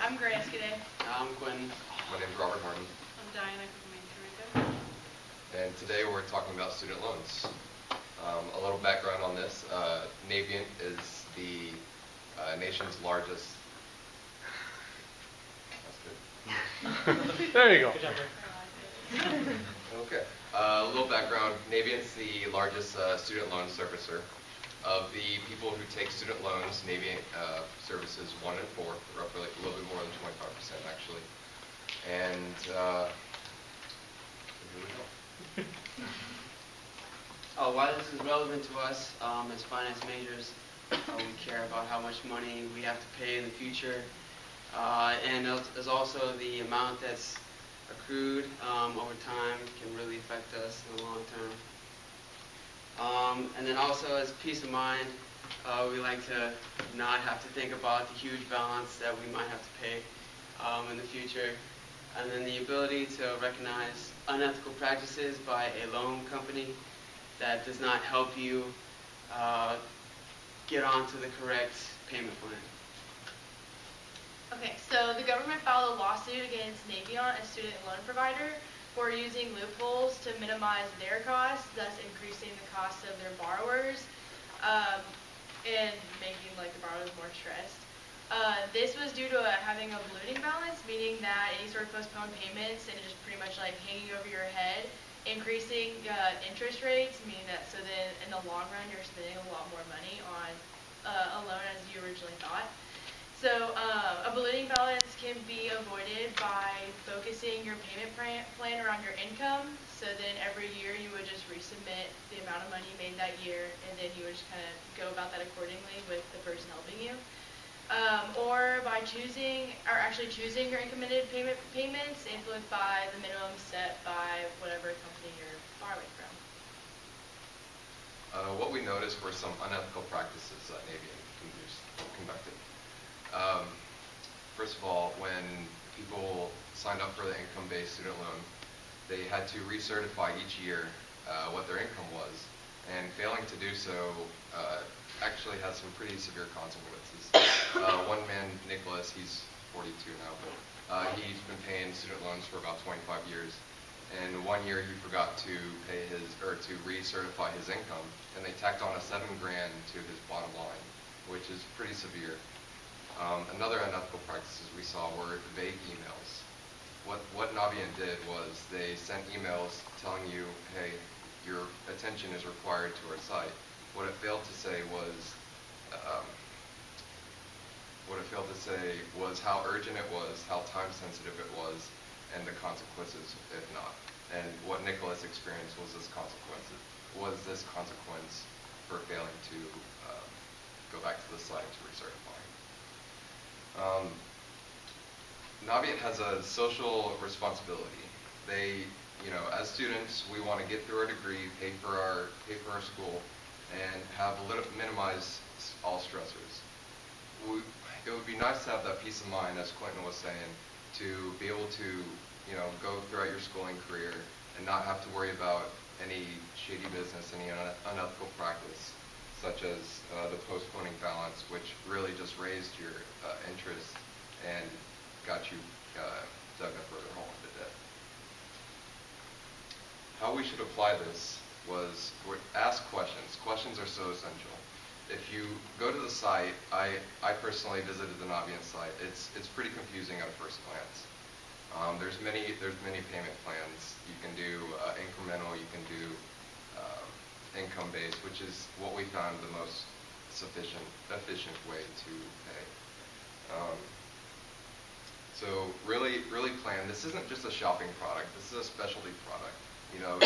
I'm Grace G'day. I'm Quinn. My name is Robert Harden. I'm Diana Kuzminka. And today we're talking about student loans. A little background on this. Navient is the nation's largest... That's good. There you go. Good job, Okay. A little background. Navient's the largest student loan servicer. Of the people who take student loans, Navient services 1 in 4, roughly a little bit more than 25% actually. And here we go. Why this is relevant to us as finance majors, we care about how much money we have to pay in the future, and there's also the amount that's accrued over time can really affect us in the long term. And then also as peace of mind, we like to not have to think about the huge balance that we might have to pay in the future. And then the ability to recognize unethical practices by a loan company that does not help you get onto the correct payment plan. Okay, so the government filed a lawsuit against Navient, a student loan provider, for using loopholes to minimize their costs, thus increasing the costs of their borrowers and making the borrowers more stressed. This was due to having a ballooning balance, meaning that any sort of postponed payments and just pretty much hanging over your head, increasing interest rates, meaning that then in the long run you're spending a lot more money on a loan as you originally thought. So a ballooning balance can be avoided by focusing your payment plan around your income. So then every year you would just resubmit the amount of money you made that year, and then you would just kind of go about that accordingly with the person helping you. Or by choosing your income-ended payments influenced by the minimum set by whatever company you're borrowing from. What we noticed were some unethical practices that Navient conducted. First of all, when people signed up for the income-based student loan, they had to recertify each year what their income was, and failing to do so actually has some pretty severe consequences. One man, Nicholas, he's 42 now, but he's been paying student loans for about 25 years, and one year he forgot to to recertify his income, and they tacked on a $7,000 to his bottom line, which is pretty severe. Another unethical practices we saw were vague emails. What Navient did was they sent emails telling you, hey, your attention is required to our site. What it failed to say was how urgent it was, how time sensitive it was, and the consequences if not. And what Nicholas experienced was this consequence for failing to go back to the site to recertify. Navient has a social responsibility. They, as students, we want to get through our degree, pay for our school, and minimize all stressors. It would be nice to have that peace of mind, as Quentin was saying, to be able to, go throughout your schooling career and not have to worry about any shady business, any unethical practice, such as the postponing balance, which really just raised your interest and got you dug a further hole into debt. How we should apply this was ask questions. Questions are so essential. If you go to the site, I personally visited the Navient site. It's pretty confusing at a first glance. There's many payment plans. You can do incremental. You can do income-based, which is what we found the most efficient way to pay. So really plan. This isn't just a shopping product. This is a specialty product. You don't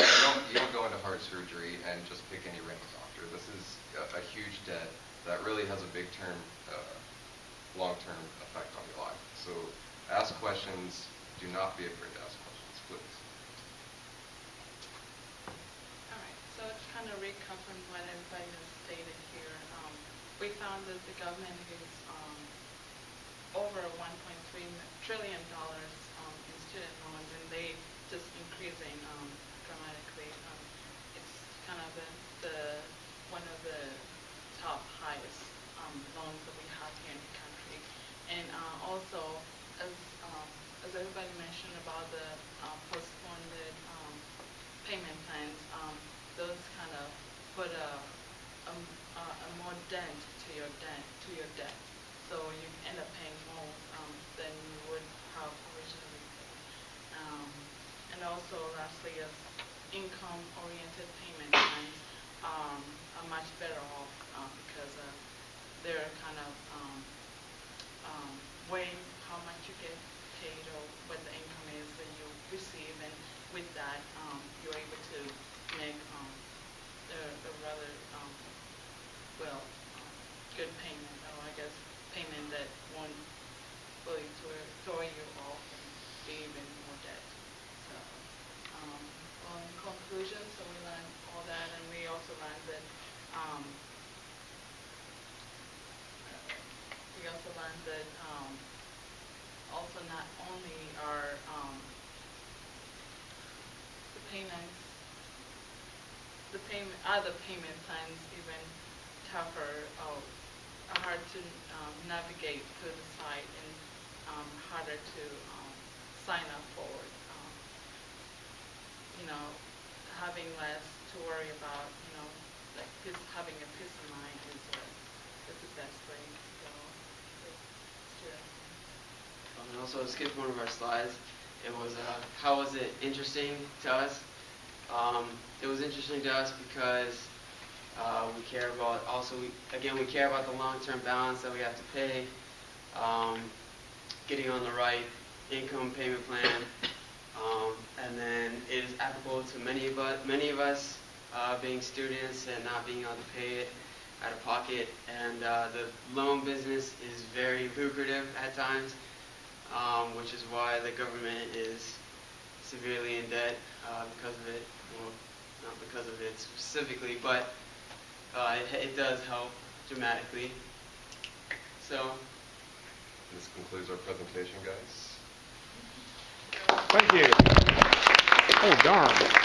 go into heart surgery and just pick any random doctor. This is a huge debt that really has a big long-term effect on your life. So ask questions. Do not be afraid to ask questions, please. All right, so it's kind of recapping what everybody has stated here. We found that the government is over $1.3 trillion in student loans, and they just increasing dramatically. It's kind of one of the top highest loans that we have here in the country. And also, as everybody mentioned about the postponed payment plans, those kind of put a more dent to your debt. So you end up paying more than you would have originally paid. And also, lastly, is income-oriented payment plans are much better off because they're kind of weighing how much you get paid or what the income is that you receive, and with that, you're able to make a rather good payment, or I guess payment that won't really throw you off and be even more debt. So, in conclusion, so we learned all that, and we also learned that also not only are other payment plans even tougher, hard to navigate through the site, and harder to sign up for. Having less to worry about, like having a peace of mind is the best way to go. And also, skipped one of our slides. It was how was it interesting to us? It was interesting to us because we care about we care about the long-term balance that we have to pay, getting on the right income payment plan, and then it is applicable to many of us being students and not being able to pay it out of pocket. And the loan business is very lucrative at times, which is why the government is severely in debt because of it. Well, not because of it specifically, but it does help dramatically. So this concludes our presentation, guys. Thank you. Oh, darn.